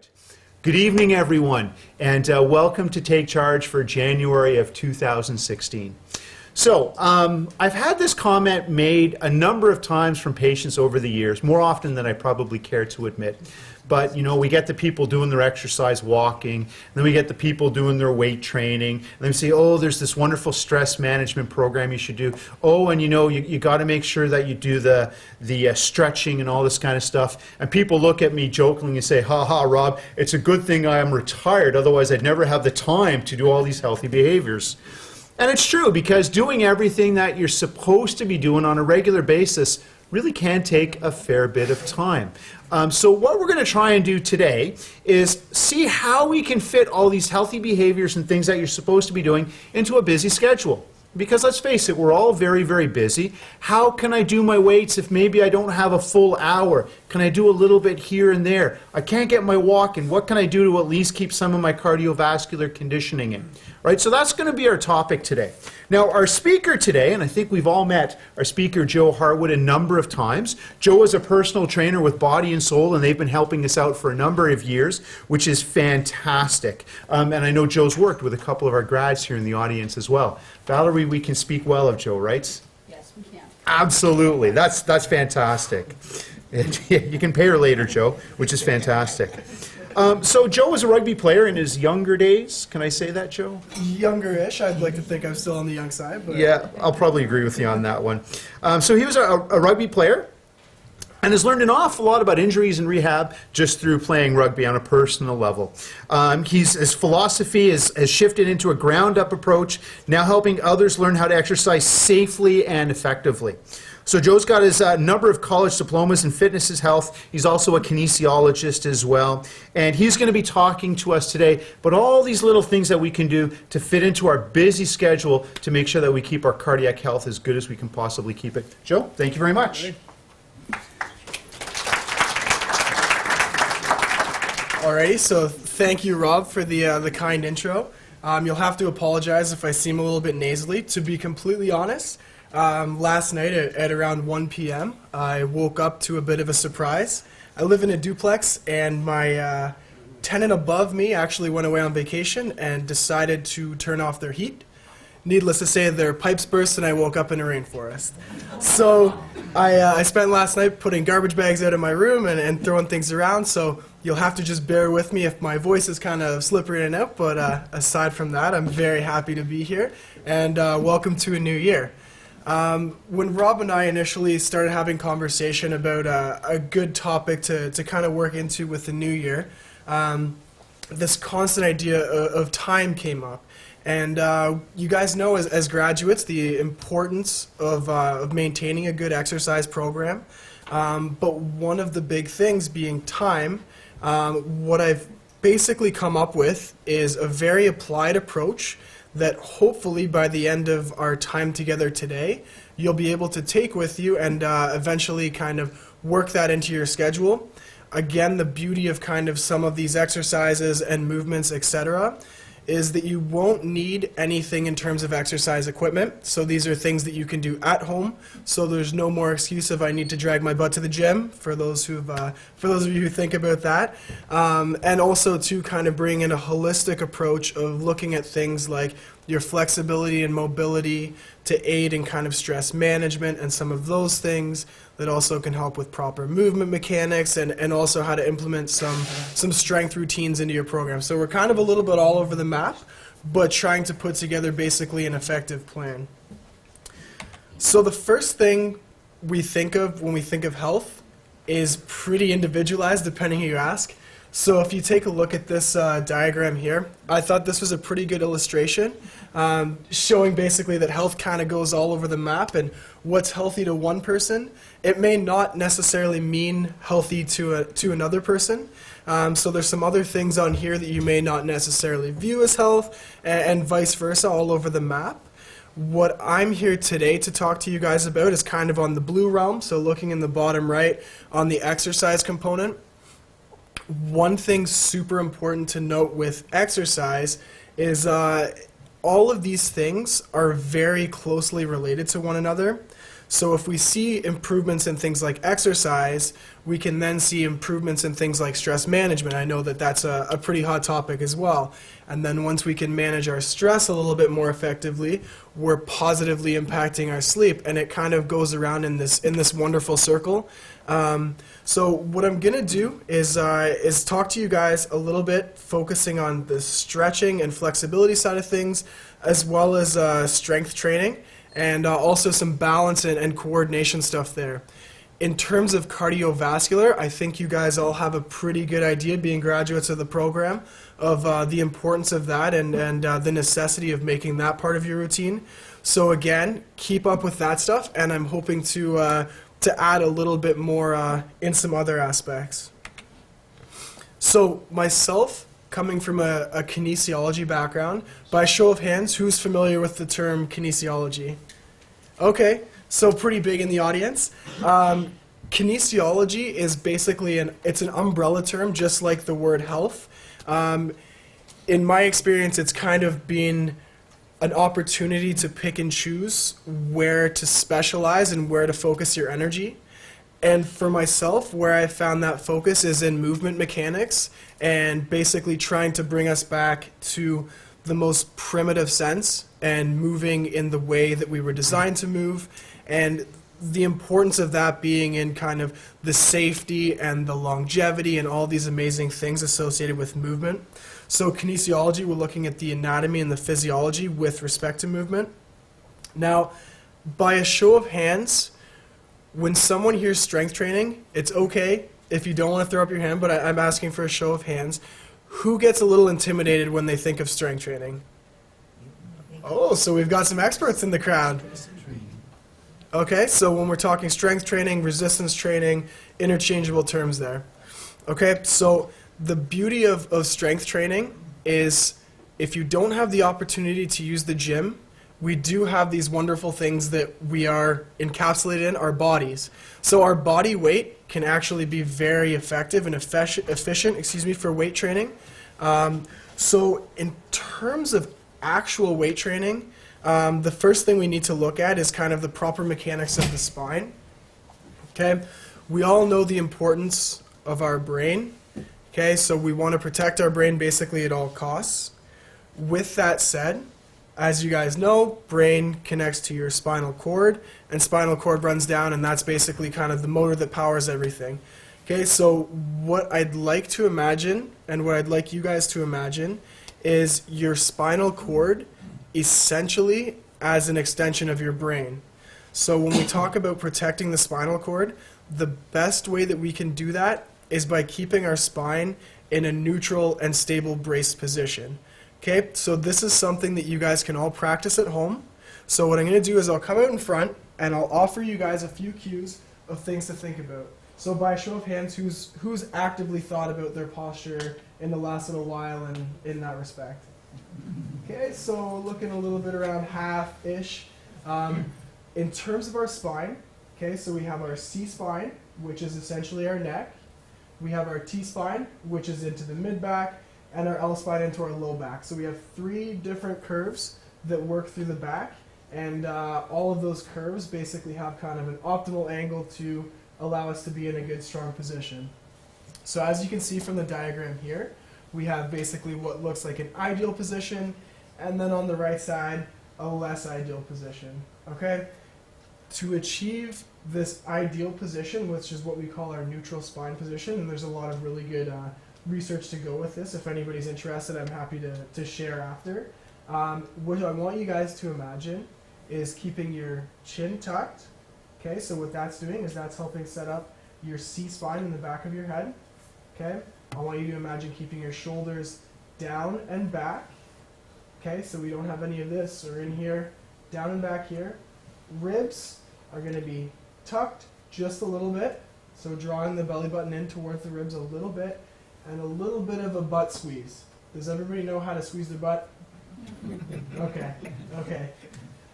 right. Good evening, everyone, and welcome to Take Charge for January of 2016. So, I've had this comment made a number of times from patients over the years, more often than I probably care to admit. But, you know, we get the people doing their exercise walking, and then we get the people doing their weight training, and then we say, oh, there's this wonderful stress management program you should do. Oh, and you know, you got to make sure that you do the stretching and all this kind of stuff. And people look at me jokingly and say, ha ha, Rob, it's a good thing I am retired, otherwise I'd never have the time to do all these healthy behaviors. And it's true, because doing everything that you're supposed to be doing on a regular basis really can take a fair bit of time. So what we're going to try and do today is see how we can fit all these healthy behaviors and things that you're supposed to be doing into a busy schedule. Because let's face it, we're all very, very busy. How can I do my weights if maybe I don't have a full hour? Can I do a little bit here and there? I can't get my walk in. What can I do to at least keep some of my cardiovascular conditioning in? Right, so that's going to be our topic today. Now, our speaker today, and I think we've all met our speaker, Joe Hardwood, a number of times. Joe is a personal trainer with Body and Soul, and they've been helping us out for a number of years, which is fantastic. And I know Joe's worked with a couple of our grads here in the audience as well. Valerie, we can speak well of Joe, right? Yes, we can. Absolutely. That's fantastic. You can pay her later, Joe, which is fantastic. So Joe was a rugby player in his younger days. Can I say that, Joe? Younger-ish. I'd like to think I'm still on the young side. But yeah, I'll probably agree with you on that one. So he was a rugby player and has learned an awful lot about injuries and rehab just through playing rugby on a personal level. His philosophy has shifted into a ground-up approach, now helping others learn how to exercise safely and effectively. So Joe's got his number of college diplomas in fitness and health. He's also a kinesiologist as well. And he's going to be talking to us today about all these little things that we can do to fit into our busy schedule to make sure that we keep our cardiac health as good as we can possibly keep it. Joe, thank you very much. Alrighty, so thank you, Rob, for the kind intro. You'll have to apologize if I seem a little bit nasally. To be completely honest, last night at around 1 p.m., I woke up to a bit of a surprise. I live in a duplex, and my tenant above me actually went away on vacation and decided to turn off their heat. Needless to say, their pipes burst, and I woke up in a rainforest. So I spent last night putting garbage bags out of my room and throwing things around, so you'll have to just bear with me if my voice is kind of slippery in and out, but aside from that, I'm very happy to be here, and welcome to a new year. When Rob and I initially started having conversation about a good topic to kind of work into with the new year, this constant idea of time came up. And you guys know as graduates the importance of maintaining a good exercise program. But one of the big things being time, what I've basically come up with is a very applied approach that hopefully by the end of our time together today, you'll be able to take with you and eventually kind of work that into your schedule. Again, the beauty of kind of some of these exercises and movements, etc., is that you won't need anything in terms of exercise equipment. So these are things that you can do at home. So there's no more excuse of I need to drag my butt to the gym for those of you who think about that. And also to kind of bring in a holistic approach of looking at things like your flexibility and mobility to aid in kind of stress management and some of those things that also can help with proper movement mechanics and also how to implement some strength routines into your program. So we're kind of a little bit all over the map, but trying to put together basically an effective plan. So the first thing we think of when we think of health is pretty individualized depending who you ask. So if you take a look at this diagram here, I thought this was a pretty good illustration showing basically that health kind of goes all over the map, and what's healthy to one person, it may not necessarily mean healthy to another person. So there's some other things on here that you may not necessarily view as health, and vice versa all over the map. What I'm here today to talk to you guys about is kind of on the blue realm, so looking in the bottom right on the exercise component. One thing super important to note with exercise is all of these things are very closely related to one another. So if we see improvements in things like exercise, we can then see improvements in things like stress management. I know that that's a pretty hot topic as well. And then once we can manage our stress a little bit more effectively, we're positively impacting our sleep, and it kind of goes around in this wonderful circle. So what I'm gonna do is talk to you guys a little bit, focusing on the stretching and flexibility side of things, as well as strength training, and also some balance and coordination stuff there. In terms of cardiovascular, I think you guys all have a pretty good idea, being graduates of the program, of the importance of that and the necessity of making that part of your routine. So again, keep up with that stuff, and I'm hoping to add a little bit more in some other aspects. So myself, coming from a kinesiology background, by show of hands, who's familiar with the term kinesiology? Okay, so pretty big in the audience. Kinesiology is basically it's an umbrella term, just like the word health. In my experience, it's kind of been an opportunity to pick and choose where to specialize and where to focus your energy. And for myself, where I found that focus is in movement mechanics, and basically trying to bring us back to the most primitive sense and moving in the way that we were designed to move, and the importance of that being in kind of the safety and the longevity and all these amazing things associated with movement. So kinesiology, we're looking at the anatomy and the physiology with respect to movement. Now, by a show of hands, when someone hears strength training, it's okay if you don't want to throw up your hand, but I'm asking for a show of hands. Who gets a little intimidated when they think of strength training? Oh, so we've got some experts in the crowd. Okay, so when we're talking strength training, resistance training, interchangeable terms there. Okay, so the beauty of strength training is if you don't have the opportunity to use the gym, we do have these wonderful things that we are encapsulated in, our bodies. So our body weight can actually be very effective and efficient for weight training. So in terms of actual weight training, the first thing we need to look at is kind of the proper mechanics of the spine. Okay, we all know the importance of our brain. Okay, so we want to protect our brain basically at all costs. With that said, as you guys know, brain connects to your spinal cord, and spinal cord runs down, and that's basically kind of the motor that powers everything. Okay, so what I'd like to imagine, and what I'd like you guys to imagine, is your spinal cord essentially as an extension of your brain. So when we talk about protecting the spinal cord, the best way that we can do that is by keeping our spine in a neutral and stable braced position. Okay, so this is something that you guys can all practice at home. So what I'm going to do is I'll come out in front and I'll offer you guys a few cues of things to think about. So by a show of hands, who's actively thought about their posture in the last little while and in that respect? Okay, so looking a little bit around half-ish. In terms of our spine, okay, so we have our C-spine, which is essentially our neck. We have our T-spine, which is into the mid-back, and our L-spine into our low back. So we have 3 different curves that work through the back, and all of those curves basically have kind of an optimal angle to allow us to be in a good, strong position. So as you can see from the diagram here, we have basically what looks like an ideal position, and then on the right side, a less ideal position. Okay? To achieve this ideal position, which is what we call our neutral spine position, and there's a lot of really good research to go with this. If anybody's interested, I'm happy to share after. What I want you guys to imagine is keeping your chin tucked. Okay, so what that's doing is that's helping set up your C-spine in the back of your head. Okay, I want you to imagine keeping your shoulders down and back. Okay, so we don't have any of this, or in here, down and back here. Ribs are going to be tucked just a little bit, so drawing the belly button in towards the ribs a little bit, and a little bit of a butt squeeze. Does everybody know how to squeeze their butt? Okay, okay.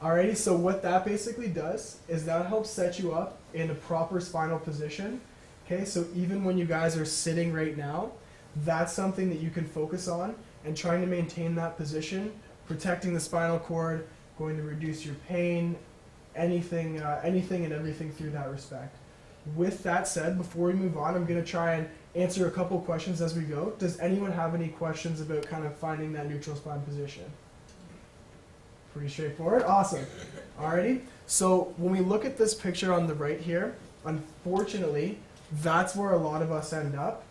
Alrighty, so what that basically does is that helps set you up in a proper spinal position. Okay, so even when you guys are sitting right now, that's something that you can focus on, and trying to maintain that position, protecting the spinal cord, going to reduce your pain, anything and everything through that respect. With that said, before we move on, I'm going to try and answer a couple questions as we go. Does anyone have any questions about kind of finding that neutral spine position? Pretty straightforward. Awesome. Alrighty. So when we look at this picture on the right here, unfortunately, that's where a lot of us end up,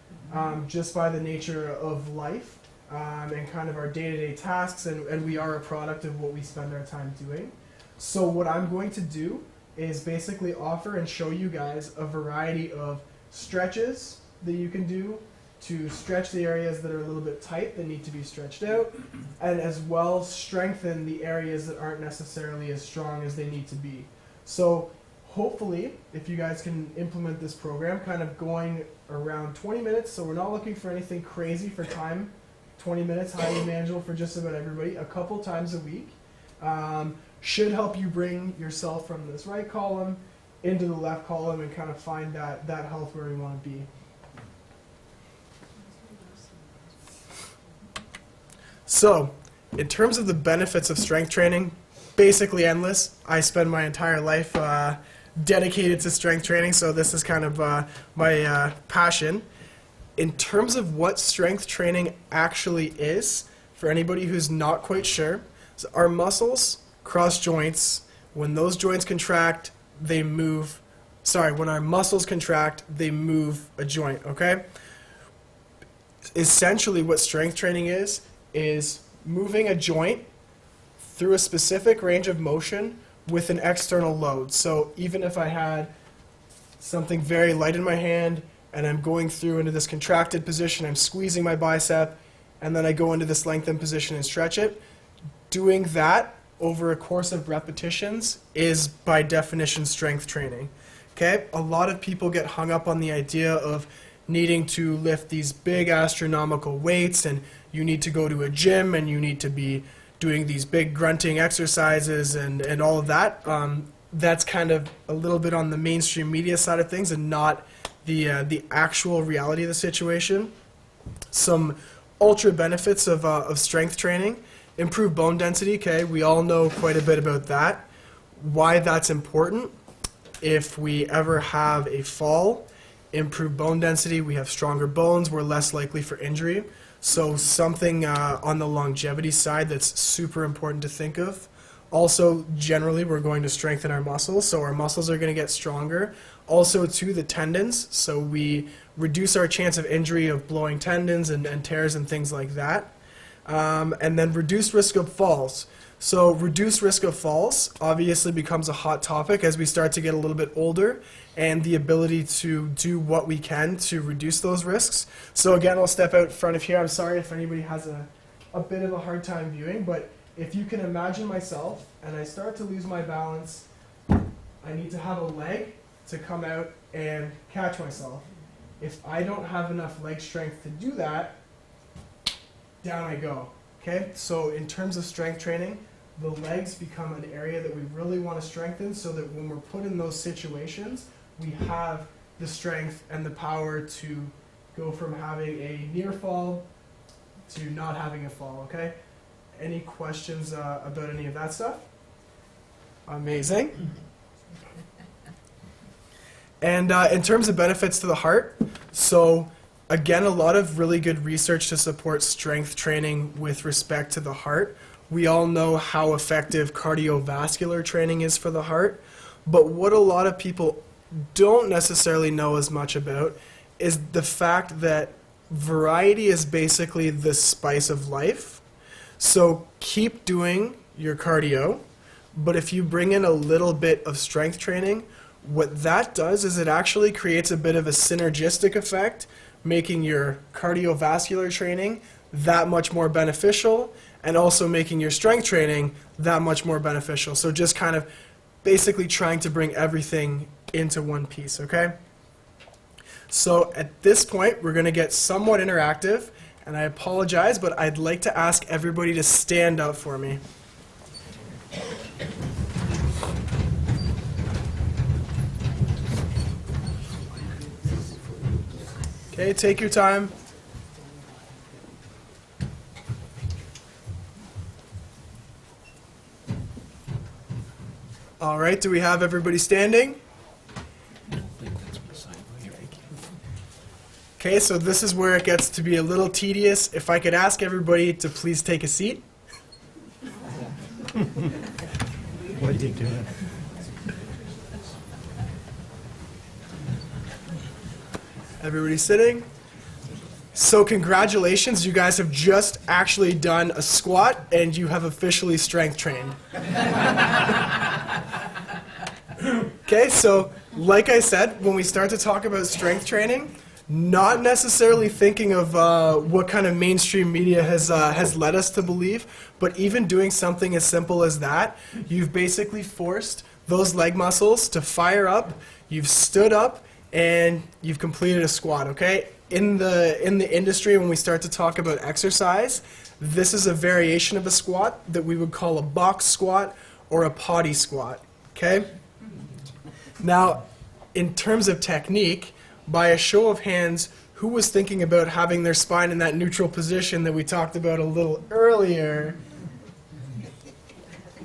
just by the nature of life and kind of our day-to-day tasks, and we are a product of what we spend our time doing. So what I'm going to do is basically offer and show you guys a variety of stretches that you can do to stretch the areas that are a little bit tight that need to be stretched out, and as well strengthen the areas that aren't necessarily as strong as they need to be. So hopefully, if you guys can implement this program, kind of going around 20 minutes, so we're not looking for anything crazy for time, 20 minutes, highly manageable for just about everybody, a couple times a week, should help you bring yourself from this right column into the left column and kind of find that health where we want to be. So, in terms of the benefits of strength training, basically endless. I spend my entire life dedicated to strength training, so this is kind of my passion. In terms of what strength training actually is, for anybody who's not quite sure, so our muscles cross joints. When those joints contract, they move. When our muscles contract, they move a joint, okay? Essentially what strength training is moving a joint through a specific range of motion with an external load. So even if I had something very light in my hand and I'm going through into this contracted position, I'm squeezing my bicep, and then I go into this lengthened position and stretch it, doing that over a course of repetitions is by definition strength training. Okay? A lot of people get hung up on the idea of needing to lift these big astronomical weights, and you need to go to a gym and you need to be doing these big grunting exercises and all of that. That's kind of a little bit on the mainstream media side of things and not the actual reality of the situation. Some ultra benefits of strength training: improve bone density. Okay, we all know quite a bit about that. Why that's important: if we ever have a fall, improve bone density, we have stronger bones, we're less likely for injury. So something on the longevity side that's super important to think of. Also, generally, we're going to strengthen our muscles, so our muscles are going to get stronger. Also, too, the tendons, so we reduce our chance of injury of blowing tendons and tears and things like that. And then reduce risk of falls. So reduce risk of falls obviously becomes a hot topic as we start to get a little bit older, and the ability to do what we can to reduce those risks. So again, I'll step out front of here. I'm sorry if anybody has a bit of a hard time viewing, but if you can imagine myself and I start to lose my balance, I need to have a leg to come out and catch myself. If I don't have enough leg strength to do that, down I go. Okay, so in terms of strength training, the legs become an area that we really want to strengthen so that when we're put in those situations, we have the strength and the power to go from having a near fall to not having a fall, okay? Any questions about any of that stuff? Amazing. And in terms of benefits to the heart, so again, a lot of really good research to support strength training with respect to the heart. We all know how effective cardiovascular training is for the heart, but what a lot of people don't necessarily know as much about is the fact that variety is basically the spice of life. So keep doing your cardio, but if you bring in a little bit of strength training, what that does is it actually creates a bit of a synergistic effect, making your cardiovascular training that much more beneficial and also making your strength training that much more beneficial. So just kind of basically trying to bring everything into one piece, okay? So at this point, we're going to get somewhat interactive, and I apologize, but I'd like to ask everybody to stand up for me. Okay, take your time. All right, do we have everybody standing? Okay, so this is where it gets to be a little tedious. If I could ask everybody to please take a seat. What are you doing? Everybody sitting? So congratulations, you guys have just actually done a squat and you have officially strength trained. Okay, so like I said, when we start to talk about strength training, not necessarily thinking of what kind of mainstream media has led us to believe, but even doing something as simple as that, you've basically forced those leg muscles to fire up, you've stood up, and you've completed a squat, okay? In the industry, when we start to talk about exercise, this is a variation of a squat that we would call a box squat or a potty squat, okay? Now, in terms of technique, by a show of hands, who was thinking about having their spine in that neutral position that we talked about a little earlier?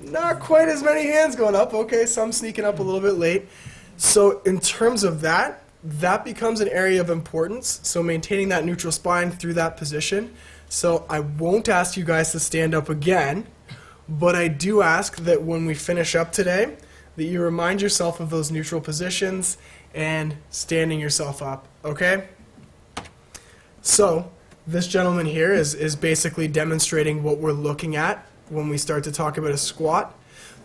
Not quite as many hands going up. Okay, some sneaking up a little bit late. So in terms of that becomes an area of importance. So maintaining that neutral spine through that position. So I won't ask you guys to stand up again, but I do ask that when we finish up today, that you remind yourself of those neutral positions and standing yourself up, okay? So this gentleman here is basically demonstrating what we're looking at when we start to talk about a squat.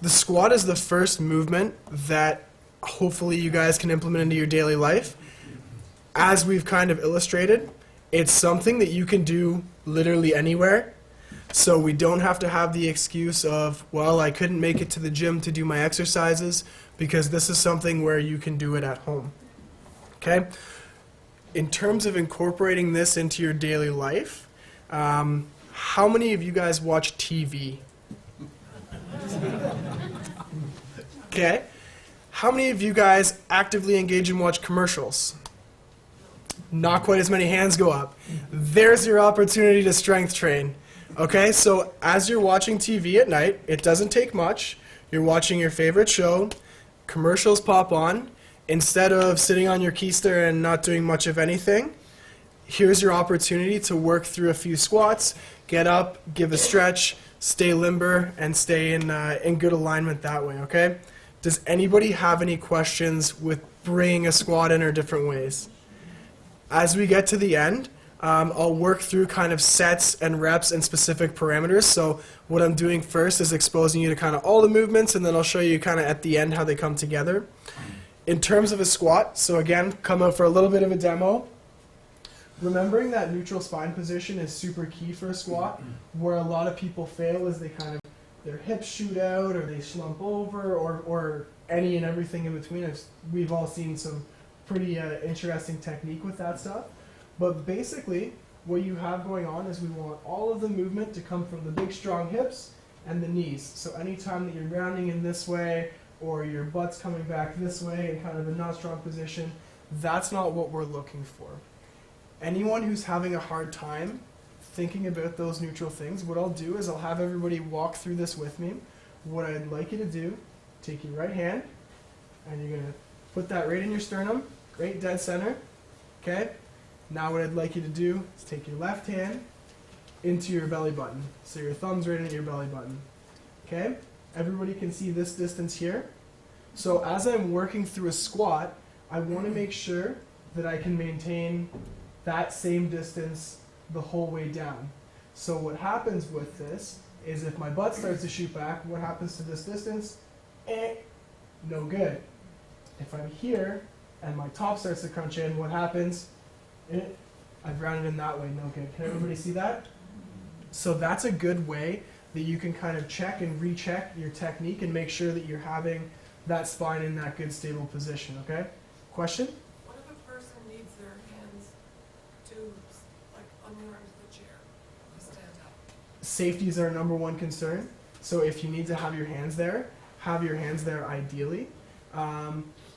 The squat is the first movement that hopefully you guys can implement into your daily life. As we've kind of illustrated, it's something that you can do literally anywhere. So we don't have to have the excuse of, well, I couldn't make it to the gym to do my exercises, because this is something where you can do it at home. Okay? In terms of incorporating this into your daily life, how many of you guys watch TV? Okay? How many of you guys actively engage and watch commercials? Not quite as many hands go up. There's your opportunity to strength train. Okay, so as you're watching TV at night, it doesn't take much. You're watching your favorite show, commercials pop on. Instead of sitting on your keister and not doing much of anything, here's your opportunity to work through a few squats, get up, give a stretch, stay limber, and stay in good alignment that way, okay? Does anybody have any questions with bringing a squat in or different ways? As we get to the end, I'll work through kind of sets and reps and specific parameters. So what I'm doing first is exposing you to kind of all the movements, and then I'll show you kind of at the end how they come together. In terms of a squat, so again, come out for a little bit of a demo. Remembering that neutral spine position is super key for a squat. Where a lot of people fail is they kind of, their hips shoot out, or they slump over, or any and everything in between. We've all seen some pretty interesting technique with that stuff. But basically, what you have going on is we want all of the movement to come from the big strong hips and the knees. So anytime that you're rounding in this way, or your butt's coming back this way in kind of a not strong position, that's not what we're looking for. Anyone who's having a hard time thinking about those neutral things, what I'll do is I'll have everybody walk through this with me. What I'd like you to do, take your right hand, and you're going to put that right in your sternum, right dead center, okay? Now what I'd like you to do is take your left hand into your belly button. So your thumb's right into your belly button, okay? Everybody can see this distance here. So as I'm working through a squat, I want to make sure that I can maintain that same distance the whole way down. So what happens with this is if my butt starts to shoot back, what happens to this distance? No good. If I'm here and my top starts to crunch in, what happens? I've rounded in that way, no good. Can everybody see that? So that's a good way that you can kind of check and recheck your technique and make sure that you're having that spine in that good stable position, okay? Question? What if a person needs their hands to, like, on the arms of the chair to stand up? Safety is our number one concern. So if you need to have your hands there ideally.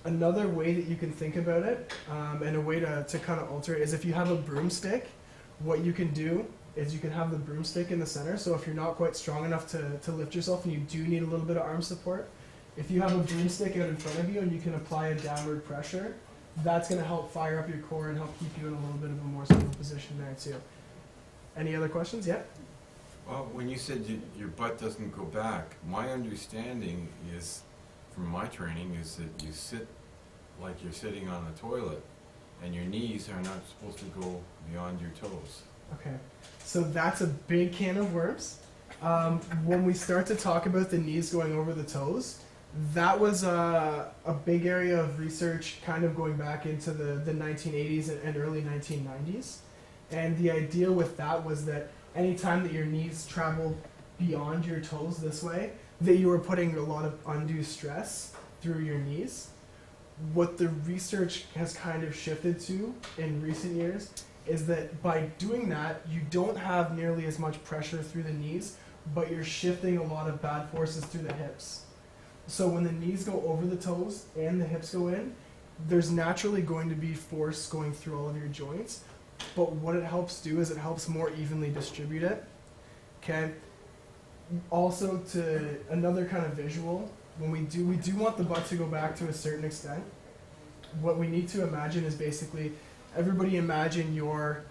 Another way that you can think about it, and a way to kind of alter it, is if you have a broomstick, what you can do is you can have the broomstick in the center. So if you're not quite strong enough to lift yourself and you do need a little bit of arm support, If you have a broomstick out in front of you and you can apply a downward pressure, that's going to help fire up your core and help keep you in a little bit of a more stable position there too. Any other questions? Yeah? Well, when you said your butt doesn't go back, my understanding is, from my training, is that you sit like you're sitting on a toilet, and your knees are not supposed to go beyond your toes. Okay, so that's a big can of worms. When we start to talk about the knees going over the toes, that was a big area of research kind of going back into the 1980s and early 1990s. And the idea with that was that anytime that your knees traveled beyond your toes this way, that you were putting a lot of undue stress through your knees. What the research has kind of shifted to in recent years is that by doing that, you don't have nearly as much pressure through the knees, but you're shifting a lot of bad forces through the hips. So when the knees go over the toes and the hips go in, there's naturally going to be force going through all of your joints, but what it helps do is it helps more evenly distribute it. Okay? Also, to another kind of visual, when we do want the butt to go back to a certain extent. What we need to imagine is basically, everybody imagine your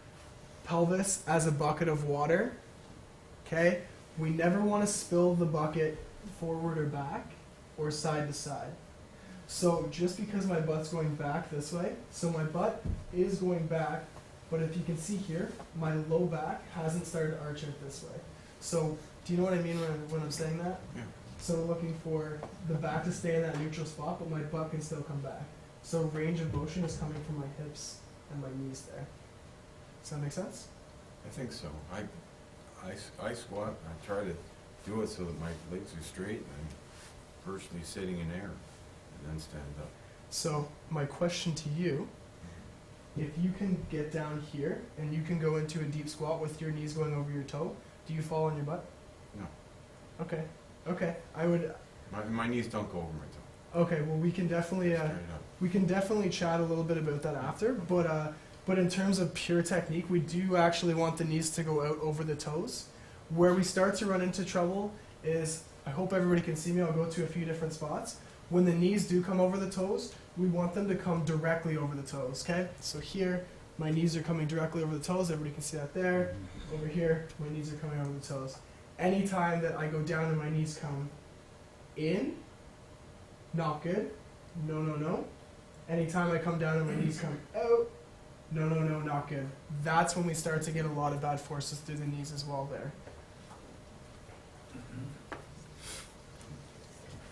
pelvis as a bucket of water. Okay? We never want to spill the bucket forward or back or side to side. So just because my butt's going back this way, so my butt is going back, but if you can see here, my low back hasn't started to arch out this way. So do you know what I mean when I'm saying that? Yeah. So we're looking for the back to stay in that neutral spot, but my butt can still come back. So range of motion is coming from my hips and my knees there. Does that make sense? I think so. I squat, I try to do it so that my legs are straight, and I'm virtually sitting in air, and then stand up. So my question to you, if you can get down here and you can go into a deep squat with your knees going over your toe, do you fall on your butt? No. Okay. Okay. I would. My knees don't go over my toe. Okay. Well, we can definitely Straight up. we can definitely chat a little bit about that after. But in terms of pure technique, we do actually want the knees to go out over the toes. Where we start to run into trouble is, I hope everybody can see me. I'll go to a few different spots. When the knees do come over the toes, we want them to come directly over the toes. Okay. So here, my knees are coming directly over the toes. Everybody can see that there. Over here, my knees are coming over the toes. Anytime that I go down and my knees come in, not good. No, no, no. Anytime I come down and my knees come out, no, no, no, not good. That's when we start to get a lot of bad forces through the knees as well there.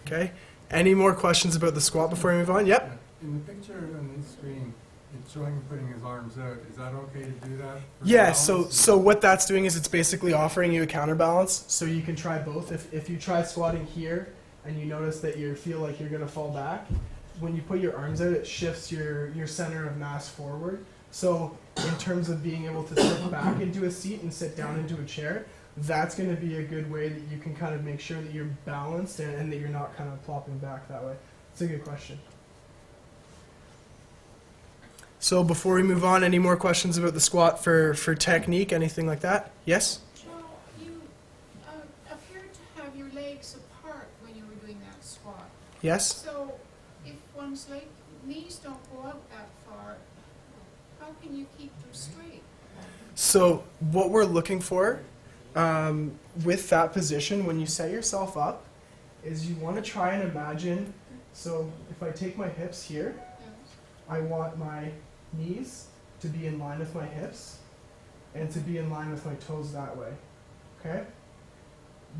Okay. Any more questions about the squat before we move on? Yep. In the picture on the screen, it's showing him putting his arms out. Is that okay to do that? for Yeah, balance? so what that's doing is it's basically offering you a counterbalance, so you can try both. If you try squatting here and you notice that you feel like you're going to fall back, when you put your arms out, it shifts your center of mass forward. So in terms of being able to sit back into a seat and sit down into a chair, that's going to be a good way that you can kind of make sure that you're balanced and that you're not kind of plopping back that way. It's a good question. So before we move on, any more questions about the squat for technique, anything like that? Yes? Joe, you appeared to have your legs apart when you were doing that squat. Yes? So if one's knees don't go out that far, how can you keep them straight? So what we're looking for with that position, when you set yourself up, is you want to try and imagine, so if I take my hips here, Yes. I want my knees to be in line with my hips and to be in line with my toes that way. Okay?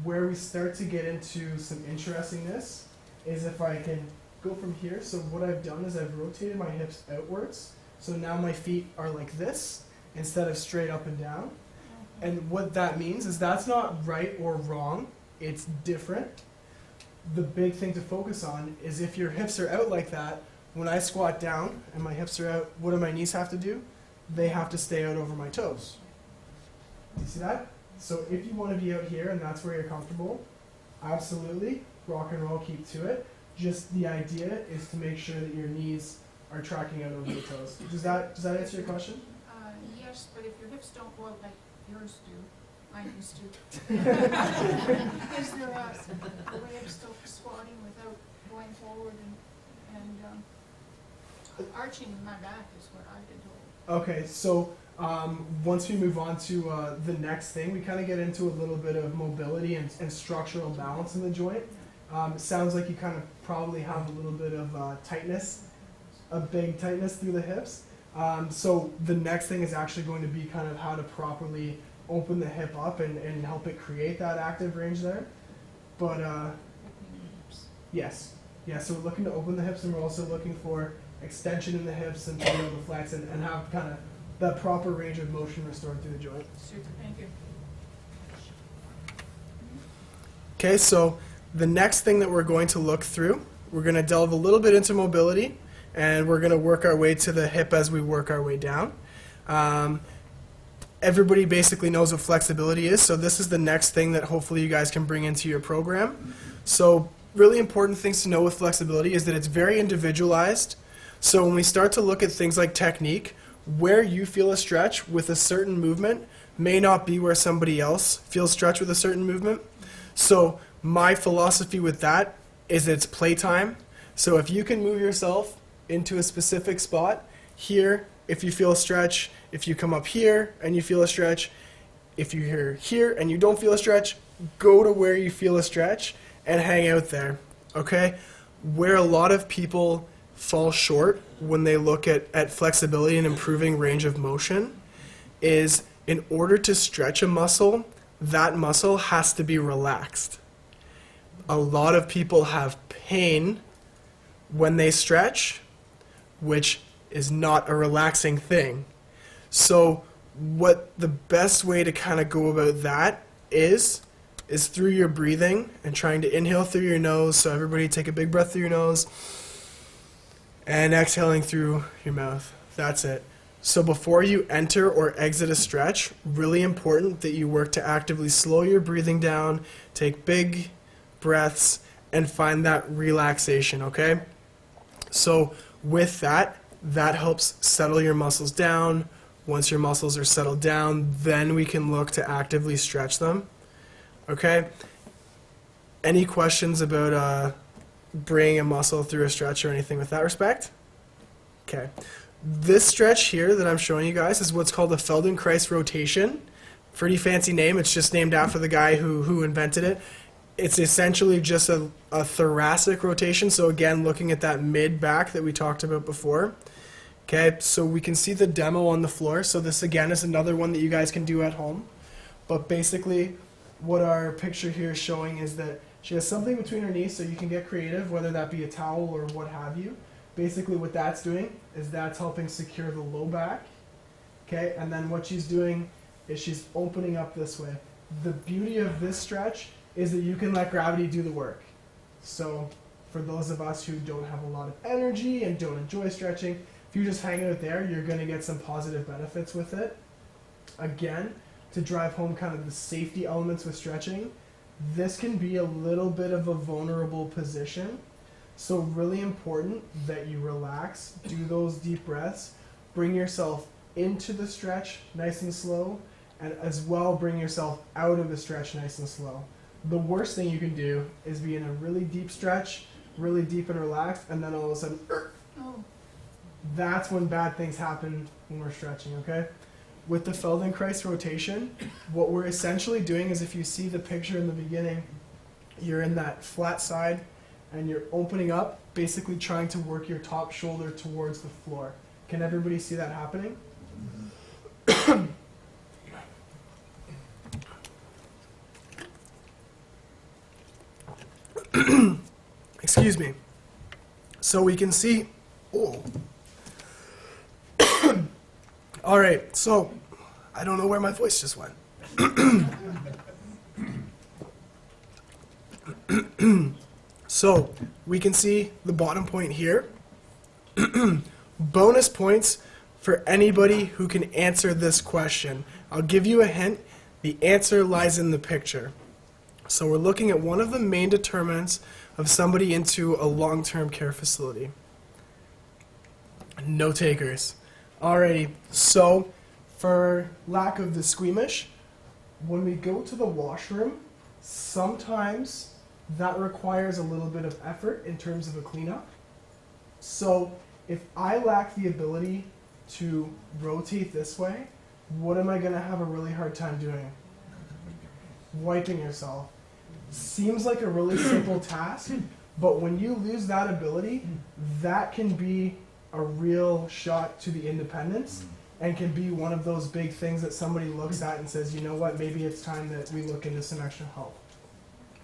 Where we start to get into some interestingness is if I can go from here. So what I've done is I've rotated my hips outwards. So now my feet are like this instead of straight up and down. And what that means is that's not right or wrong. It's different. The big thing to focus on is if your hips are out like that, when I squat down and my hips are out, what do my knees have to do? They have to stay out over my toes. Do you see that? So if you want to be out here and that's where you're comfortable, absolutely, rock and roll, keep to it. Just the idea is to make sure that your knees are tracking out over the toes. Does that answer your question? Yes, but if your hips don't go out like yours do, mine used to. Is there a way of still squatting without going forward and arching in my back is what I've been told. Okay, so once we move on to the next thing, we kind of get into a little bit of mobility and structural balance in the joint. It sounds like you kind of probably have a little bit of tightness, a big tightness through the hips. So the next thing is actually going to be kind of how to properly open the hip up and help it create that active range there. But yes, yeah, so we're looking to open the hips, and we're also looking for extension in the hips and to be able to flex and have kind of that proper range of motion restored through the joint. Super, thank you. Okay, so the next thing that we're going to look through, we're going to delve a little bit into mobility, and we're going to work our way to the hip as we work our way down. Everybody basically knows what flexibility is, so this is the next thing that hopefully you guys can bring into your program. So really important things to know with flexibility is that it's very individualized. So when we start to look at things like technique, where you feel a stretch with a certain movement may not be where somebody else feels stretch with a certain movement. So my philosophy with that is it's playtime. So if you can move yourself into a specific spot, here, if you feel a stretch, if you come up here and you feel a stretch, if you're here and you don't feel a stretch, go to where you feel a stretch and hang out there, okay? Where a lot of people fall short when they look at flexibility and improving range of motion is in order to stretch a muscle, that muscle has to be relaxed. A lot of people have pain when they stretch, which is not a relaxing thing. So what the best way to kind of go about that is through your breathing and trying to inhale through your nose. So everybody take a big breath through your nose and exhaling through your mouth. That's it. So before you enter or exit a stretch, really important that you work to actively slow your breathing down, take big breaths, and find that relaxation, okay? So with that, that helps settle your muscles down. Once your muscles are settled down, then we can look to actively stretch them, okay? Any questions about bringing a muscle through a stretch or anything with that respect? Okay. This stretch here that I'm showing you guys is what's called a Feldenkrais rotation. Pretty fancy name. It's just named after the guy who invented it. It's essentially just a thoracic rotation. So again, looking at that mid-back that we talked about before. Okay, so we can see the demo on the floor. So this again is another one that you guys can do at home. But basically what our picture here is showing is that she has something between her knees, so you can get creative, whether that be a towel or what have you. Basically what that's doing is that's helping secure the low back. Okay, and then what she's doing is she's opening up this way. The beauty of this stretch is that you can let gravity do the work. So for those of us who don't have a lot of energy and don't enjoy stretching, if you just hang out there, you're going to get some positive benefits with it. Again, to drive home kind of the safety elements with stretching, this can be a little bit of a vulnerable position. So really important that you relax, do those deep breaths, bring yourself into the stretch nice and slow, and as well bring yourself out of the stretch nice and slow. The worst thing you can do is be in a really deep stretch, really deep and relaxed, and then all of a sudden, that's when bad things happen when we're stretching, okay? With the Feldenkrais rotation, what we're essentially doing is, if you see the picture in the beginning, you're in that flat side and you're opening up, basically trying to work your top shoulder towards the floor. Can everybody see that happening? Excuse me. So we can see, all right, so I don't know where my voice just went. So we can see the bottom point here. Bonus points for anybody who can answer this question. I'll give you a hint. The answer lies in the picture. So we're looking at one of the main determinants of somebody into a long-term care facility. No takers. Alrighty, so for lack of the squeamish, when we go to the washroom, sometimes that requires a little bit of effort in terms of a cleanup. So if I lack the ability to rotate this way, what am I going to have a really hard time doing? Wiping yourself. Seems like a really simple task, but when you lose that ability, that can be a real shot to the independence and can be one of those big things that somebody looks at and says, you know what, maybe it's time that we look into some extra help.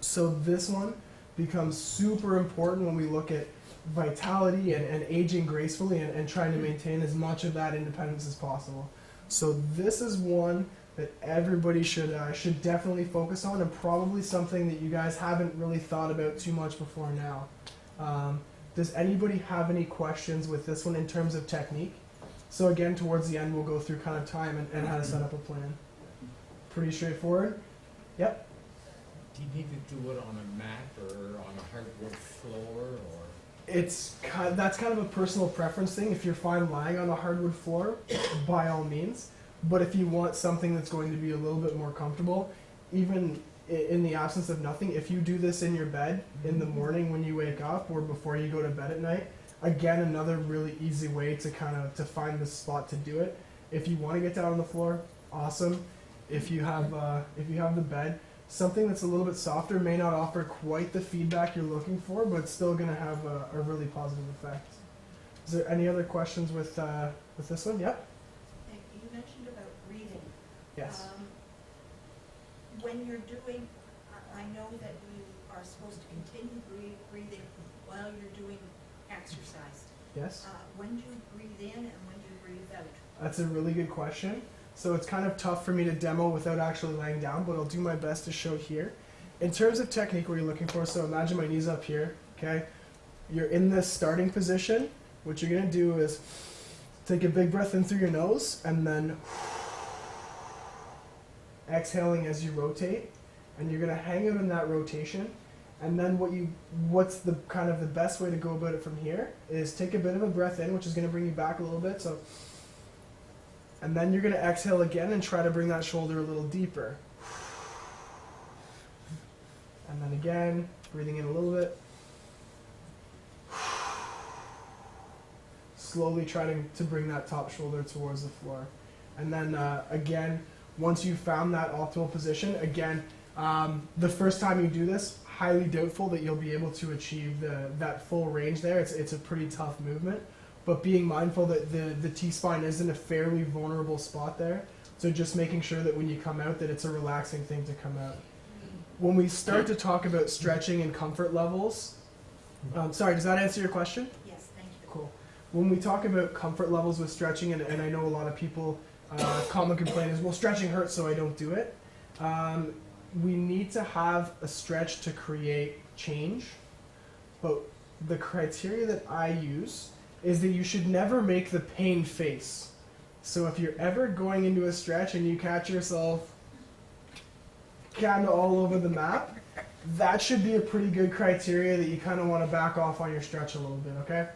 So this one becomes super important when we look at vitality and aging gracefully and trying to maintain as much of that independence as possible. So this is one that everybody should definitely focus on, and probably something that you guys haven't really thought about too much before now. Does anybody have any questions with this one in terms of technique? So again, towards the end, we'll go through kind of time and how to set up a plan. Pretty straightforward. Yep. Do you need to do it on a mat or on a hardwood floor, or? That's kind of a personal preference thing. If you're fine lying on a hardwood floor, by all means. But if you want something that's going to be a little bit more comfortable, even in the absence of nothing, if you do this in your bed in the morning when you wake up or before you go to bed at night, again, another really easy way to to find the spot to do it. If you want to get down on the floor, awesome. If you have the bed, something that's a little bit softer may not offer quite the feedback you're looking for, but it's still going to have a really positive effect. Is there any other questions with this one? Yep. You mentioned about breathing. Yes. When you're doing, I know that you are supposed to continue breathing while you're doing exercise. Yes. When do you breathe in and when do you breathe out? That's a really good question. So it's kind of tough for me to demo without actually laying down, but I'll do my best to show here. In terms of technique, what you're looking for, so imagine my knees up here, okay? You're in this starting position. What you're going to do is take a big breath in through your nose and then exhaling as you rotate, and you're going to hang out in that rotation. And then what's the kind of the best way to go about it from here is take a bit of a breath in, which is going to bring you back a little bit. So, and then you're going to exhale again and try to bring that shoulder a little deeper. And then again, breathing in a little bit. Slowly trying to bring that top shoulder towards the floor. And then again, once you've found that optimal position, again, the first time you do this, highly doubtful that you'll be able to achieve that full range there. It's a pretty tough movement, but being mindful that the T-spine is in a fairly vulnerable spot there. So just making sure that when you come out that it's a relaxing thing to come out. When we start to talk about stretching and comfort levels, sorry, does that answer your question? Yes, thank you. Cool. When we talk about comfort levels with stretching, and I know a lot of people, common complaint is, well, stretching hurts, so I don't do it. We need to have a stretch to create change, but the criteria that I use is that you should never make the pain face. So if you're ever going into a stretch and you catch yourself kind of all over the map, that should be a pretty good criteria that you kind of want to back off on your stretch a little bit, okay?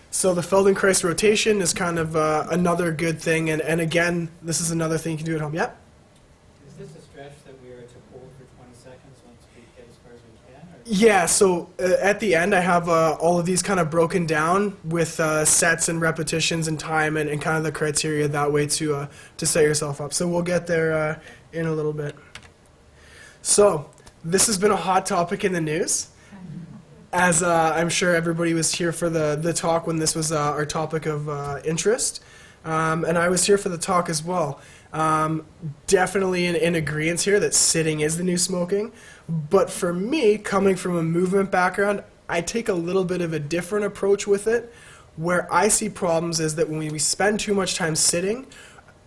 So the Feldenkrais rotation is kind of another good thing, and again, this is another thing you can do at home. Yep? Is this a stretch that we are to hold for 20 seconds once we get as far as we can? Or? Yeah, so at the end I have all of these kind of broken down with sets and repetitions and time and kind of the criteria that way to set yourself up. So we'll get there in a little bit. So this has been a hot topic in the news. As I'm sure everybody was here for the talk when this was our topic of interest. And I was here for the talk as well. Definitely in agreement here that sitting is the new smoking. But for me, coming from a movement background, I take a little bit of a different approach with it. Where I see problems is that when we spend too much time sitting,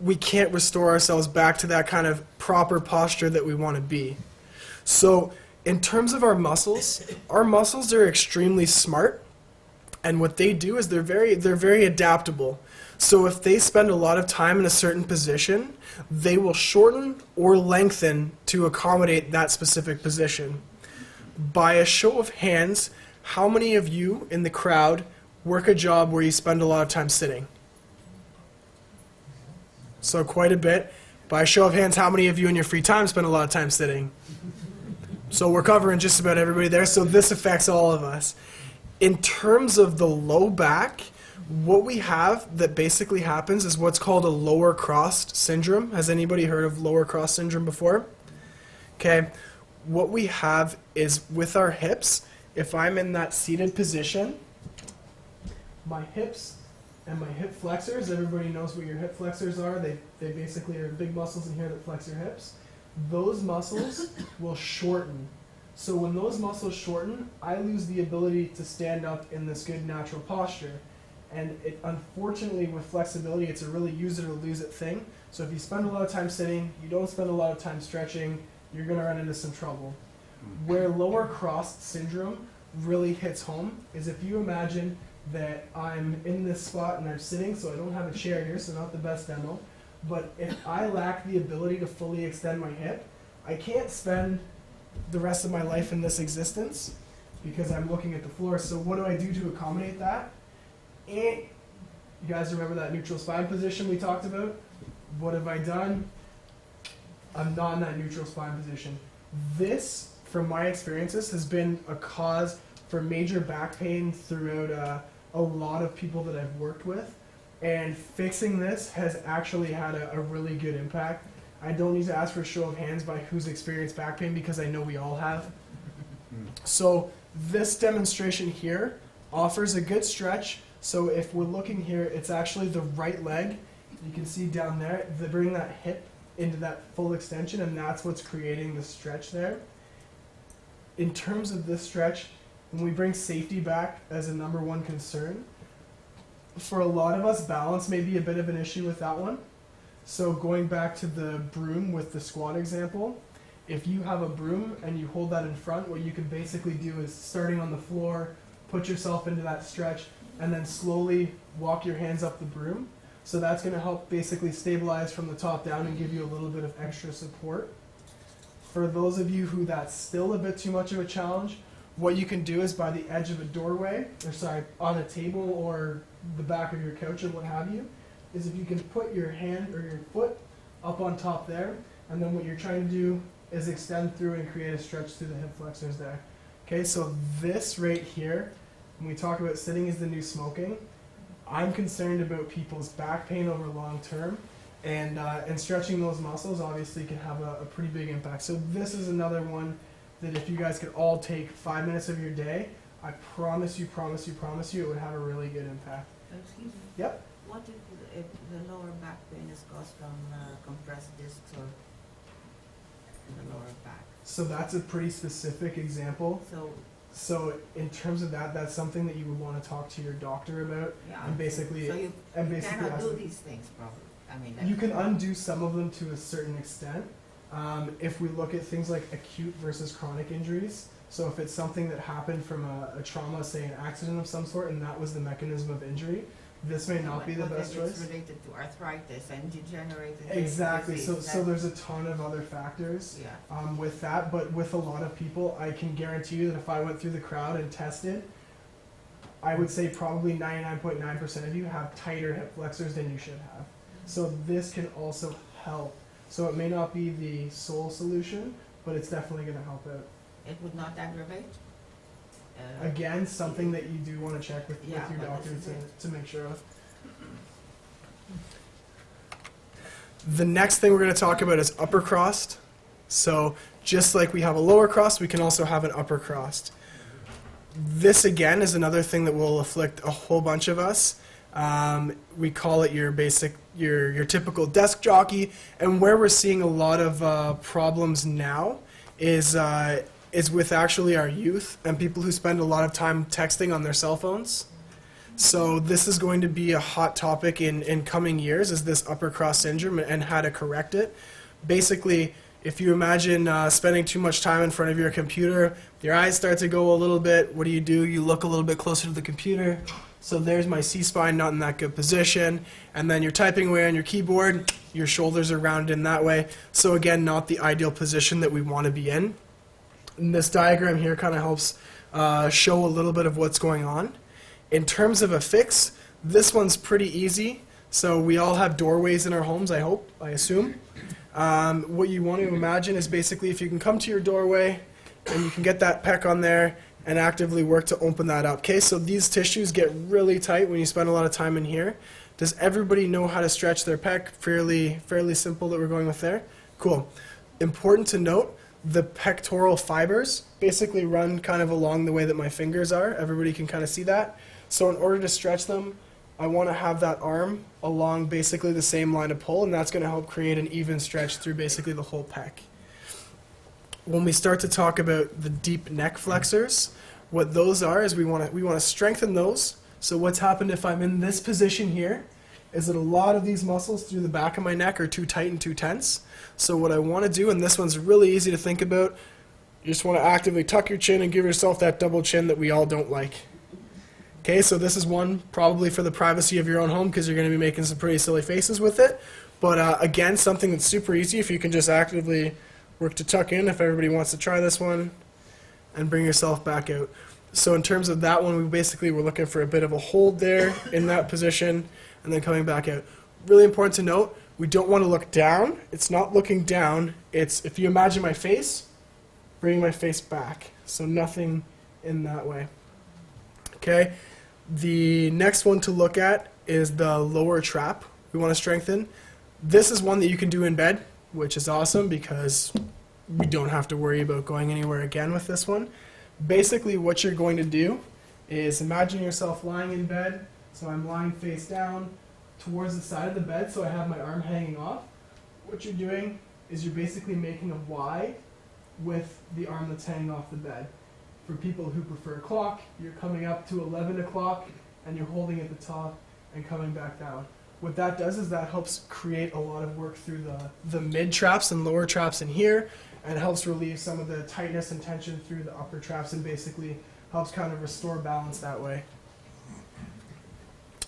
we can't restore ourselves back to that kind of proper posture that we want to be. So in terms of our muscles are extremely smart, and what they do is they're very adaptable. So if they spend a lot of time in a certain position, they will shorten or lengthen to accommodate that specific position. By a show of hands, how many of you in the crowd work a job where you spend a lot of time sitting? So quite a bit. By a show of hands, how many of you in your free time spend a lot of time sitting? So we're covering just about everybody there. So this affects all of us. In terms of the low back, what we have that basically happens is what's called a lower crossed syndrome. Has anybody heard of lower cross syndrome before? Okay. What we have is with our hips, if I'm in that seated position, my hips and my hip flexors, everybody knows what your hip flexors are. They basically are big muscles in here that flex your hips. Those muscles will shorten. So when those muscles shorten, I lose the ability to stand up in this good natural posture. And unfortunately, with flexibility, it's a really use it or lose it thing. So if you spend a lot of time sitting, you don't spend a lot of time stretching, you're going to run into some trouble. Where lower crossed syndrome really hits home is if you imagine that I'm in this spot and I'm sitting, so I don't have a chair here, so not the best demo. But if I lack the ability to fully extend my hip, I can't spend the rest of my life in this existence because I'm looking at the floor. So what do I do to accommodate that? And you guys remember that neutral spine position we talked about? What have I done? I'm not in that neutral spine position. This, from my experiences, has been a cause for major back pain throughout a lot of people that I've worked with. And fixing this has actually had a really good impact. I don't need to ask for a show of hands by who's experienced back pain because I know we all have. So this demonstration here offers a good stretch. So if we're looking here, it's actually the right leg. You can see down there, they bring that hip into that full extension, and that's what's creating the stretch there. In terms of this stretch, when we bring safety back as a number one concern, for a lot of us, balance may be a bit of an issue with that one. So going back to the broom with the squat example, if you have a broom and you hold that in front, what you can basically do is starting on the floor, put yourself into that stretch, and then slowly walk your hands up the broom. So that's going to help basically stabilize from the top down and give you a little bit of extra support. For those of you who that's still a bit too much of a challenge, what you can do is by the edge of a doorway, on a table or the back of your couch or what have you, is if you can put your hand or your foot up on top there, and then what you're trying to do is extend through and create a stretch through the hip flexors there. Okay, so this right here, when we talk about sitting is the new smoking, I'm concerned about people's back pain over long term, and stretching those muscles obviously can have a pretty big impact. So this is another one that if you guys could all take 5 minutes of your day, I promise you, it would have a really good impact. Excuse me. Yep. What if the lower back pain is caused from compressed discs or in the lower back? So that's a pretty specific example. So in terms of that, that's something that you would want to talk to your doctor about, Yeah. and basically, So you cannot ask do them. these things probably. I mean, You can undo some of them to a certain extent. If we look at things like acute versus chronic injuries, so if it's something that happened from a trauma, say an accident of some sort, and that was the mechanism of injury, this may not be the best But if choice. it's related to arthritis and degenerative Exactly. disease, So there's a ton of other factors yeah. with that, but with a lot of people, I can guarantee you that if I went through the crowd and tested, I would say probably 99.9% of you have tighter hip flexors than you should have. So this can also help. So it may not be the sole solution, but it's definitely going to help out. It would not aggravate? Again, something that you do want to check with Yeah, your but doctor this is to make sure of. The next thing we're going to talk about is upper crossed. So just like we have a lower crossed, we can also have an upper crossed. This again is another thing that will afflict a whole bunch of us. We call it your typical desk jockey, and where we're seeing a lot of problems now is with actually our youth and people who spend a lot of time texting on their cell phones. So this is going to be a hot topic in coming years, is this upper cross syndrome and how to correct it. Basically, if you imagine spending too much time in front of your computer, your eyes start to go a little bit. What do? You look a little bit closer to the computer. So there's my C-spine not in that good position. And then you're typing away on your keyboard, your shoulders are rounded in that way. So again, not the ideal position that we want to be in. And this diagram here kind of helps show a little bit of what's going on. In terms of a fix, this one's pretty easy. So we all have doorways in our homes, I assume. What you want to imagine is basically if you can come to your doorway and you can get that pec on there and actively work to open that up. Okay, so these tissues get really tight when you spend a lot of time in here. Does everybody know how to stretch their pec? Fairly simple that we're going with there. Cool. Important to note, the pectoral fibers basically run kind of along the way that my fingers are. Everybody can kind of see that. So in order to stretch them, I want to have that arm along basically the same line of pull, and that's going to help create an even stretch through basically the whole pec. When we start to talk about the deep neck flexors, what those are is we want to strengthen those. So what's happened if I'm in this position here is that a lot of these muscles through the back of my neck are too tight and too tense. So what I want to do, and this one's really easy to think about, you just want to actively tuck your chin and give yourself that double chin that we all don't like. Okay, so this is one probably for the privacy of your own home because you're going to be making some pretty silly faces with it. But again, something that's super easy if you can just actively work to tuck in if everybody wants to try this one and bring yourself back out. So in terms of that one, we're looking for a bit of a hold there in that position and then coming back out. Really important to note, we don't want to look down. It's not looking down. It's, if you imagine my face, bringing my face back. So nothing in that way. Okay. The next one to look at is the lower trap we want to strengthen. This is one that you can do in bed, which is awesome because we don't have to worry about going anywhere again with this one. Basically what you're going to do is imagine yourself lying in bed. So I'm lying face down towards the side of the bed, so I have my arm hanging off. What you're doing is you're basically making a Y with the arm that's hanging off the bed. For people who prefer a clock, you're coming up to 11 o'clock and you're holding at the top and coming back down. What that does is that helps create a lot of work through the mid traps and lower traps in here, and helps relieve some of the tightness and tension through the upper traps, and basically helps kind of restore balance that way.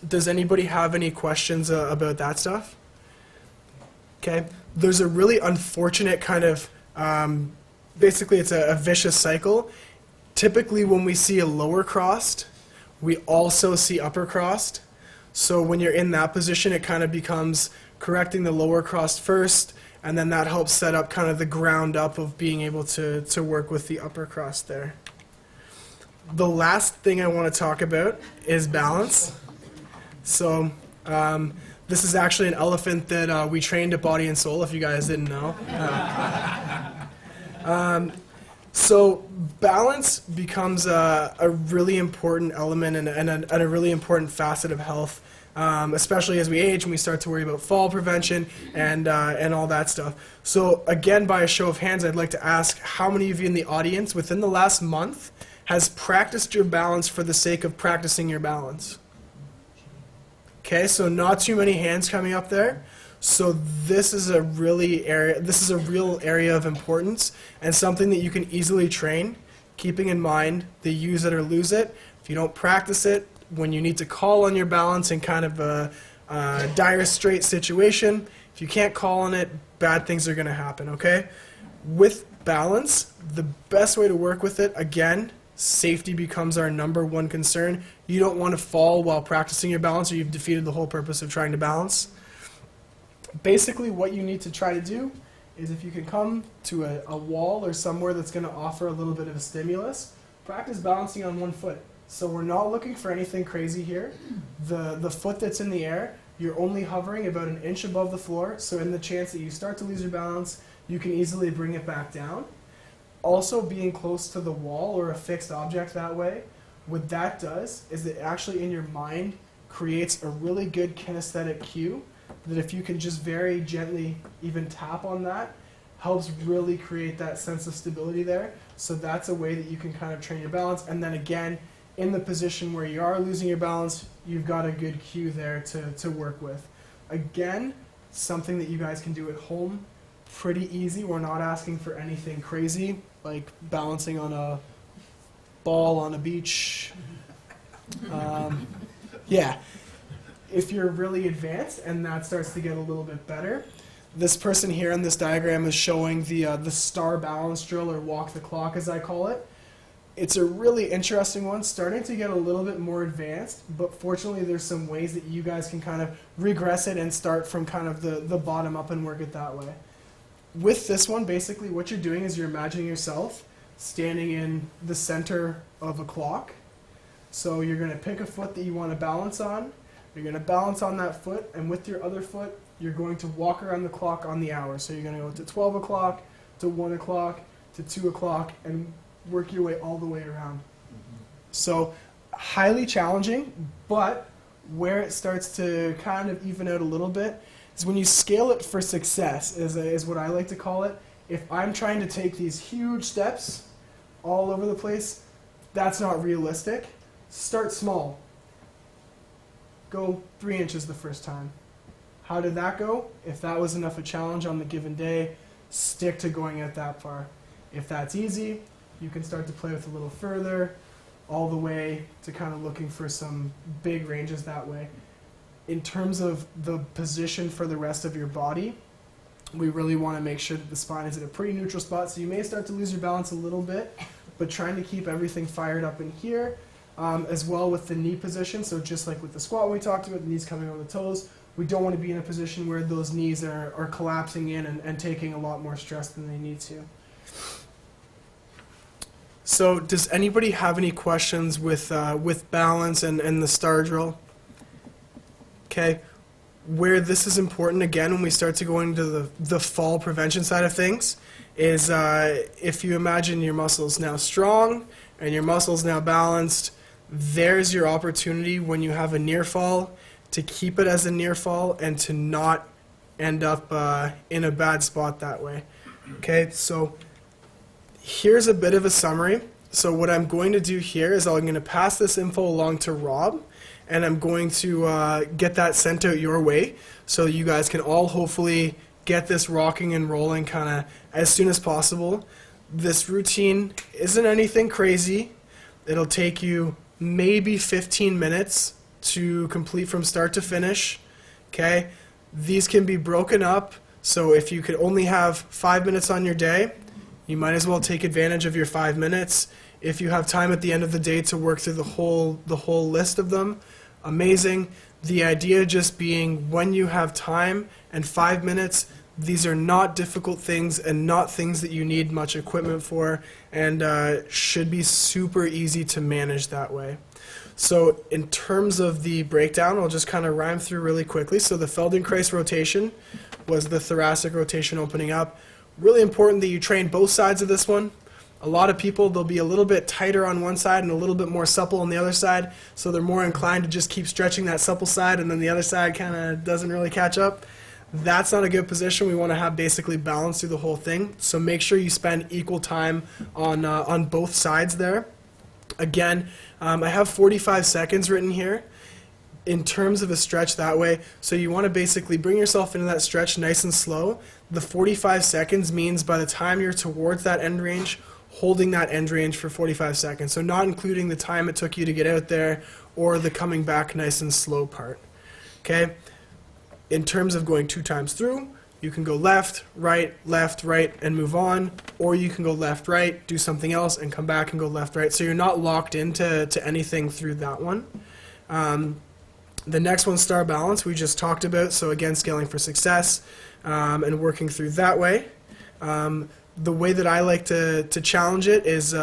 Does anybody have any questions about that stuff? Okay, there's a really unfortunate kind of, basically it's a vicious cycle. Typically when we see a lower crossed, we also see upper crossed. So when you're in that position, it kind of becomes correcting the lower crossed first, and then that helps set up kind of the ground up of being able to work with the upper cross there. The last thing I want to talk about is balance. So this is actually an elephant that we trained at Body and Soul, if you guys didn't know. So balance becomes a really important element and a really important facet of health, especially as we age and we start to worry about fall prevention and all that stuff. So again, by a show of hands, I'd like to ask how many of you in the audience within the last month has practiced your balance for the sake of practicing your balance? Okay, so not too many hands coming up there. So this is a real area of importance and something that you can easily train, keeping in mind the use it or lose it. If you don't practice it, when you need to call on your balance in kind of a dire straight situation, if you can't call on it, bad things are going to happen, okay? With balance, the best way to work with it, again, safety becomes our number one concern. You don't want to fall while practicing your balance, or you've defeated the whole purpose of trying to balance. Basically, what you need to try to do is if you can come to a wall or somewhere that's going to offer a little bit of a stimulus, practice balancing on one foot. So we're not looking for anything crazy here. The foot that's in the air, you're only hovering about an inch above the floor, so in the chance that you start to lose your balance, you can easily bring it back down. Also, being close to the wall or a fixed object that way, what that does is it actually in your mind creates a really good kinesthetic cue that if you can just very gently even tap on that, helps really create that sense of stability there. So that's a way that you can kind of train your balance. And then again, in the position where you are losing your balance, you've got a good cue there to work with. Again, something that you guys can do at home, pretty easy. We're not asking for anything crazy, like balancing on a ball on a beach. Yeah. If you're really advanced and that starts to get a little bit better, this person here in this diagram is showing the star balance drill, or walk the clock as I call it. It's a really interesting one, starting to get a little bit more advanced, but fortunately there's some ways that you guys can kind of regress it and start from kind of the bottom up and work it that way. With this one, basically what you're doing is you're imagining yourself standing in the center of a clock. So you're going to pick a foot that you want to balance on. You're going to balance on that foot, and with your other foot, you're going to walk around the clock on the hour. So you're going to go to 12 o'clock, to 1 o'clock, to 2 o'clock, and work your way all the way around. So highly challenging, but where it starts to kind of even out a little bit is when you scale it for success, is what I like to call it. If I'm trying to take these huge steps all over the place, that's not realistic. Start small. Go 3 inches the first time. How did that go? If that was enough a challenge on the given day, stick to going out that far. If that's easy, you can start to play with a little further, all the way to kind of looking for some big ranges that way. In terms of the position for the rest of your body, we really want to make sure that the spine is at a pretty neutral spot. So you may start to lose your balance a little bit, but trying to keep everything fired up in here, as well with the knee position. So just like with the squat we talked about, the knees coming over the toes, we don't want to be in a position where those knees are collapsing in and taking a lot more stress than they need to. So does anybody have any questions with balance and the star drill? Okay. Where this is important, again, when we start to go into the fall prevention side of things, is if you imagine your muscles now strong and your muscles now balanced, there's your opportunity when you have a near fall to keep it as a near fall and to not end up in a bad spot that way. Okay, so here's a bit of a summary. So what I'm going to do here is I'm going to pass this info along to Rob, and I'm going to get that sent out your way so you guys can all hopefully get this rocking and rolling kind of as soon as possible. This routine isn't anything crazy. It'll take you maybe 15 minutes to complete from start to finish. Okay? These can be broken up, so if you could only have 5 minutes on your day, you might as well take advantage of your 5 minutes. If you have time at the end of the day to work through the whole list of them, amazing. The idea just being when you have time and 5 minutes, these are not difficult things and not things that you need much equipment for, and should be super easy to manage that way. So in terms of the breakdown, I'll just kind of rhyme through really quickly. So the Feldenkrais rotation was the thoracic rotation opening up. Really important that you train both sides of this one. A lot of people, they'll be a little bit tighter on one side and a little bit more supple on the other side, so they're more inclined to just keep stretching that supple side, and then the other side kind of doesn't really catch up. That's not a good position. We want to have basically balance through the whole thing, so make sure you spend equal time on both sides there. Again, I have 45 seconds written here in terms of a stretch that way, so you want to basically bring yourself into that stretch nice and slow. The 45 seconds means by the time you're towards that end range, holding that end range for 45 seconds. So not including the time it took you to get out there or the coming back nice and slow part. Okay? In terms of going 2 times through, you can go left, right, and move on, or you can go left, right, do something else, and come back and go left, right. So you're not locked into anything through that one. The next one, star balance, we just talked about. So again, scaling for success and working through that way. The way that I like to challenge it is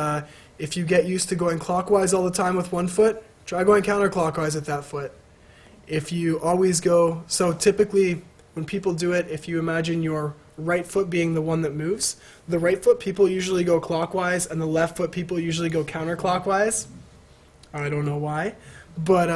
if you get used to going clockwise all the time with one foot, try going counterclockwise with that foot. If you always go, so typically when people do it, if you imagine your right foot being the one that moves, the right foot people usually go clockwise and the left foot people usually go counterclockwise. I don't know why. But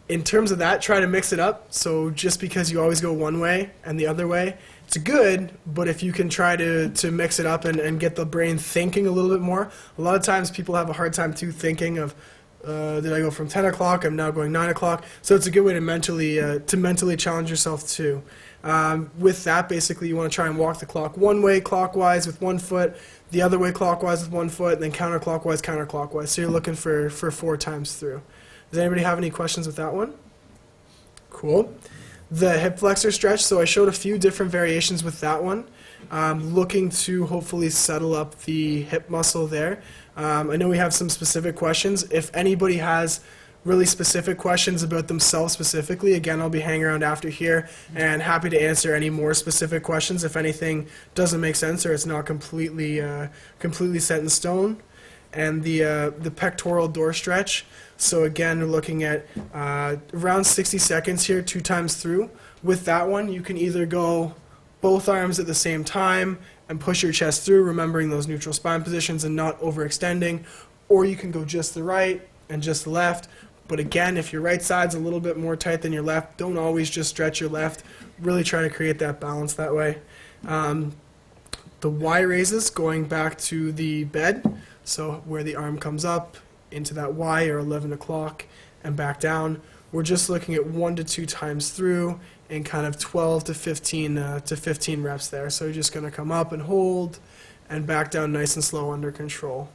in terms of that, try to mix it up. So just because you always go one way and the other way, it's good, but if you can try to mix it up and get the brain thinking a little bit more. A lot of times people have a hard time too thinking of, did I go from 10 o'clock? I'm now going 9 o'clock. So it's a good way to mentally challenge yourself too. With that, basically you want to try and walk the clock one way clockwise with one foot, the other way clockwise with one foot, and then counterclockwise. So you're looking for 4 times through. Does anybody have any questions with that one? Cool. The hip flexor stretch, so I showed a few different variations with that one. Looking to hopefully settle up the hip muscle there. I know we have some specific questions. If anybody has really specific questions about themselves specifically, again, I'll be hanging around after here and happy to answer any more specific questions if anything doesn't make sense or it's not completely set in stone. And the pectoral door stretch. So again, we're looking at around 60 seconds here, 2 times through. With that one, you can either go both arms at the same time and push your chest through, remembering those neutral spine positions and not overextending, or you can go just the right and just the left. But again, if your right side's a little bit more tight than your left, don't always just stretch your left. Really try to create that balance that way. The Y raises, going back to the bed, so where the arm comes up into that Y or 11 o'clock and back down. We're just looking at 1 to 2 times through and kind of 12 to 15 reps there. So you're just going to come up and hold and back down nice and slow under control.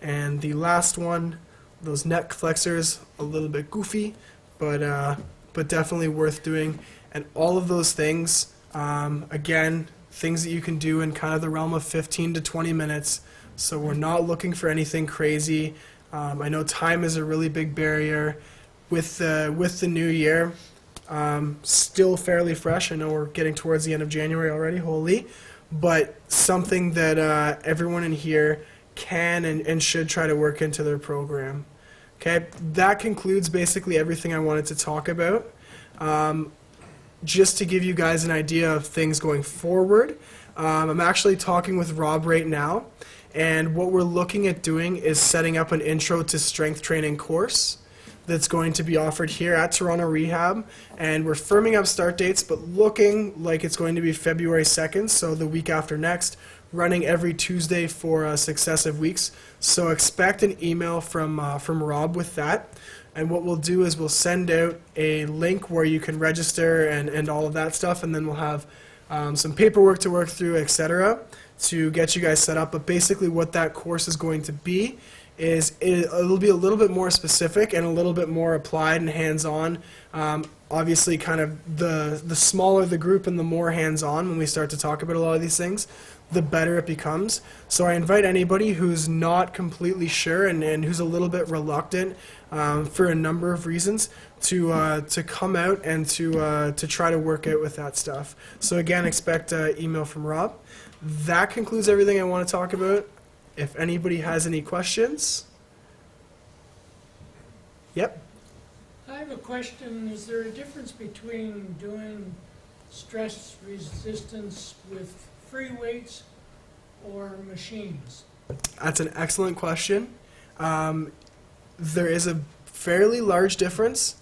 And the last one, those neck flexors, a little bit goofy, but definitely worth doing. And all of those things, again, things that you can do in kind of the realm of 15 to 20 minutes. So we're not looking for anything crazy. I know time is a really big barrier with the new year. Still fairly fresh. I know we're getting towards the end of January already, holy. But something that everyone in here can and should try to work into their program. Okay, that concludes basically everything I wanted to talk about. Just to give you guys an idea of things going forward, I'm actually talking with Rob right now, and what we're looking at doing is setting up an intro to strength training course that's going to be offered here at Toronto Rehab, and we're firming up start dates, but looking like it's going to be February 2nd, so the week after next, running every Tuesday for successive weeks. So expect an email from Rob with that. And what we'll do is we'll send out a link where you can register and all of that stuff, and then we'll have some paperwork to work through, etc., to get you guys set up. But basically what that course is going to be is it'll be a little bit more specific and a little bit more applied and hands-on. Obviously, kind of the smaller the group and the more hands-on when we start to talk about a lot of these things, the better it becomes. So I invite anybody who's not completely sure and who's a little bit reluctant for a number of reasons to come out and to try to work out with that stuff. So again, expect an email from Rob. That concludes everything I want to talk about. If anybody has any questions. Yep. I have a question. Is there a difference between doing stress resistance with free weights or machines? That's an excellent question. There is a fairly large difference.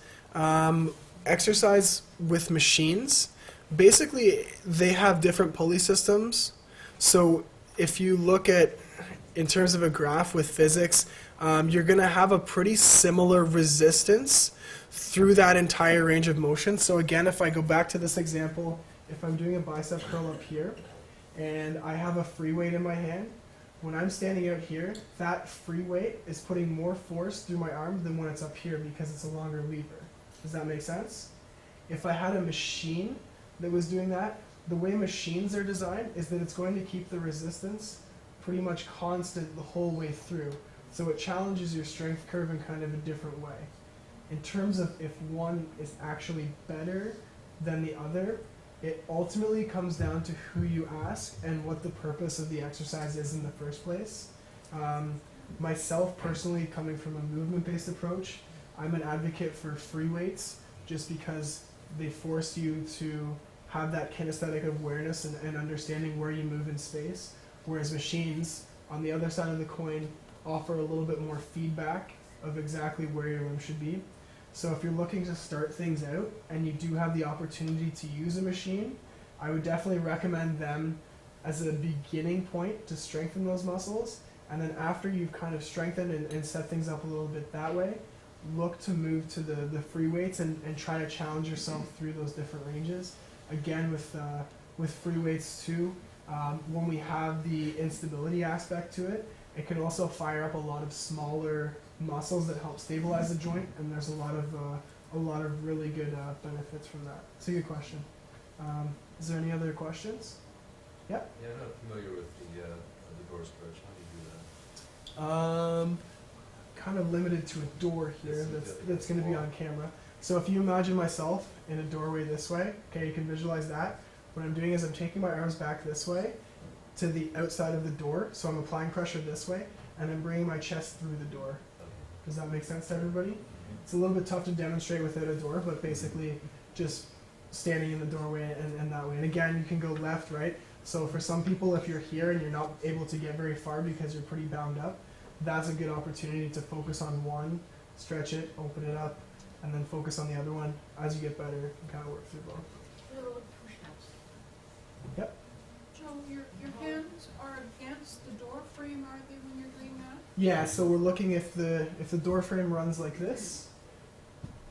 Exercise with machines, basically they have different pulley systems. So if you look at, in terms of a graph with physics, you're going to have a pretty similar resistance through that entire range of motion. So again, if I go back to this example, if I'm doing a bicep curl up here, and I have a free weight in my hand, when I'm standing out here, that free weight is putting more force through my arm than when it's up here because it's a longer lever. Does that make sense? If I had a machine that was doing that, the way machines are designed is that it's going to keep the resistance pretty much constant the whole way through. So it challenges your strength curve in kind of a different way. In terms of if one is actually better than the other, it ultimately comes down to who you ask and what the purpose of the exercise is in the first place. Myself personally, coming from a movement-based approach, I'm an advocate for free weights just because they force you to have that kinesthetic awareness and understanding where you move in space, whereas machines, on the other side of the coin, offer a little bit more feedback of exactly where your limb should be. So if you're looking to start things out and you do have the opportunity to use a machine, I would definitely recommend them as a beginning point to strengthen those muscles. And then after you've kind of strengthened and set things up a little bit that way, look to move to the free weights and try to challenge yourself through those different ranges. Again, with free weights too, when we have the instability aspect to it, it can also fire up a lot of smaller muscles that help stabilize the joint, and there's a lot of really good benefits from that. It's a good question. Is there any other questions? Yep. Yeah, I'm not familiar with the door stretch. How do you do that? kind of limited to a door here that's going to be on camera. So if you imagine myself in a doorway this way, okay, you can visualize that. What I'm doing is I'm taking my arms back this way to the outside of the door, so I'm applying pressure this way, and I'm bringing my chest through the door. Does that make sense to everybody? It's a little bit tough to demonstrate without a door, but basically just standing in the doorway and that way. And again, you can go left, right. So for some people, if you're here and you're not able to get very far because you're pretty bound up, that's a good opportunity to focus on one, stretch it, open it up, and then focus on the other one. As you get better, you can kind of work through both. Little push-ups. Yep. Joe, your hands are against the door frame, are they, when you're doing that? Yeah, so we're looking if the door frame runs like this,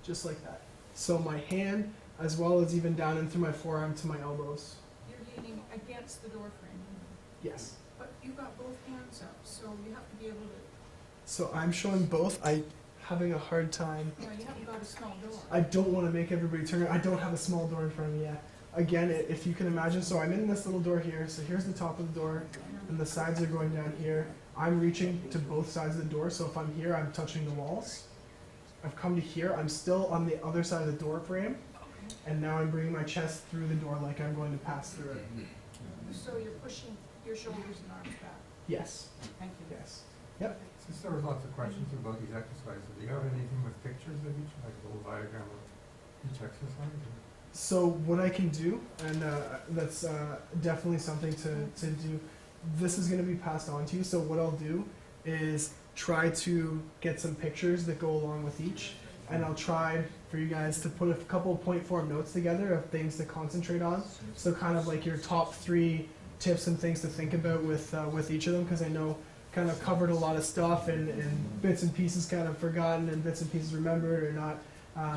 just like that. So my hand, as well as even down into my forearm to my elbows. You're leaning against the door frame, Yes. but you've got both hands up, so you have to be able to, So I'm showing both. I'm having a hard time. you know, you haven't got a small door. I don't want to make everybody turn. I don't have a small door in front of me yet. Again, if you can imagine, so I'm in this little door here. So here's the top of the door, and the sides are going down here. I'm reaching to both sides of the door, so if I'm here, I'm touching the walls. I've come to here. I'm still on the other side of the door frame, and now I'm bringing my chest through the door like I'm going to pass through it. So you're pushing your shoulders and arms back. Yes. Thank you. Yes. Since there was lots of questions about these exercises, do you have anything with pictures of each, like a little diagram of each exercise? So what I can do, and that's definitely something to do, this is going to be passed on to you. So what I'll do is try to get some pictures that go along with each, and I'll try for you guys to put a couple point form notes together of things to concentrate on. So kind of like your top 3 tips and things to think about with each of them, because I know kind of covered a lot of stuff and bits and pieces kind of forgotten and bits and pieces remembered or not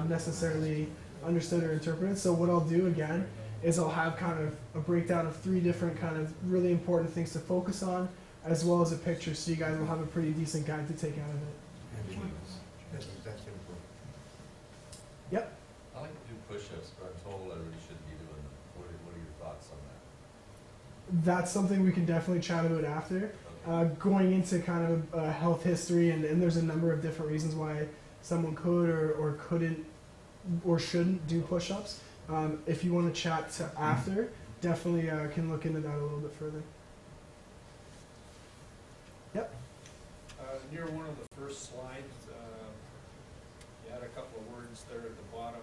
necessarily understood or interpreted. So what I'll do again is I'll have kind of a breakdown of 3 different kind of really important things to focus on, as well as a picture, so you guys will have a pretty decent guide to take out of it. Yep. I like to do push-ups, but I'm told everybody shouldn't be doing them. What are your thoughts on that? That's something we can definitely chat about after. Going into kind of health history, and there's a number of different reasons why someone could or couldn't or shouldn't do push-ups. If you want to chat to after, definitely can look into that a little bit further. Yep. Near one of the first slides, you had a couple of words there at the bottom,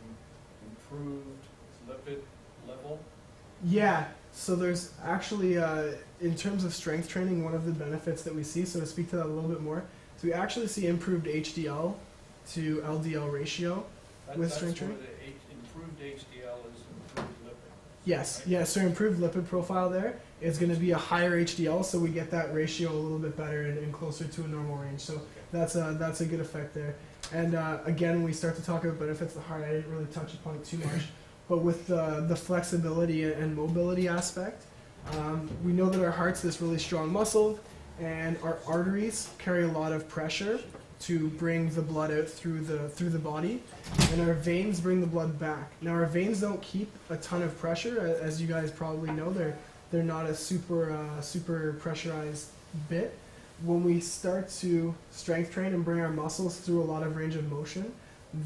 improved lipid level. Yeah, so there's actually, in terms of strength training, one of the benefits that we see, so to speak to that a little bit more, so we actually see improved HDL to LDL ratio with strength training. That's where the improved HDL is improved lipid. Yes, yeah, so improved lipid profile there is going to be a higher HDL, so we get that ratio a little bit better and closer to a normal range. So that's a good effect there. And again, when we start to talk about benefits of the heart, I didn't really touch upon it too much, but with the flexibility and mobility aspect, we know that our heart's this really strong muscle, and our arteries carry a lot of pressure to bring the blood out through the body, and our veins bring the blood back. Now our veins don't keep a ton of pressure, as you guys probably know. They're not a super pressurized bit. When we start to strength train and bring our muscles through a lot of range of motion,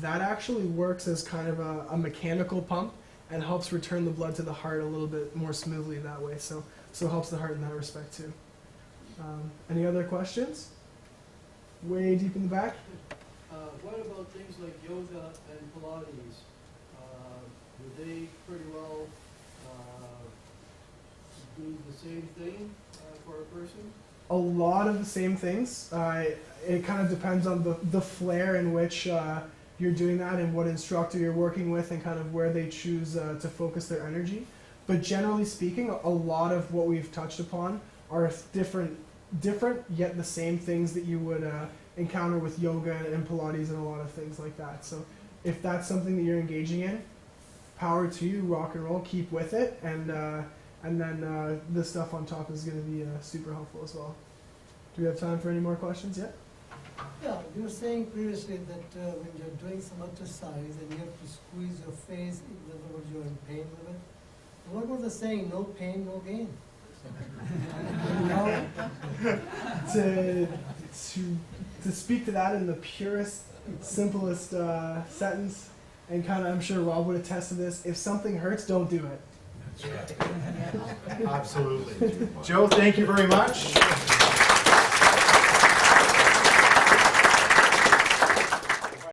that actually works as kind of a mechanical pump and helps return the blood to the heart a little bit more smoothly that way. So helps the heart in that respect too. Any other questions? Way deep in the back. What about things like yoga and Pilates? Do they pretty well do the same thing for a person? A lot of the same things. It kind of depends on the flair in which you're doing that and what instructor you're working with and kind of where they choose to focus their energy. But generally speaking, a lot of what we've touched upon are different yet the same things that you would encounter with yoga and Pilates and a lot of things like that. So if that's something that you're engaging in, power to you, rock and roll, keep with it, and then the stuff on top is going to be super helpful as well. Do we have time for any more questions yet? Yeah, you were saying previously that when you're doing some exercise and you have to squeeze your face, in other words, you're in pain with it. What about the saying, no pain, no gain? to to speak to that in the purest, simplest sentence, and kind of, I'm sure Rob would attest to this. If something hurts, don't do it. Absolutely. Joe, thank you very much.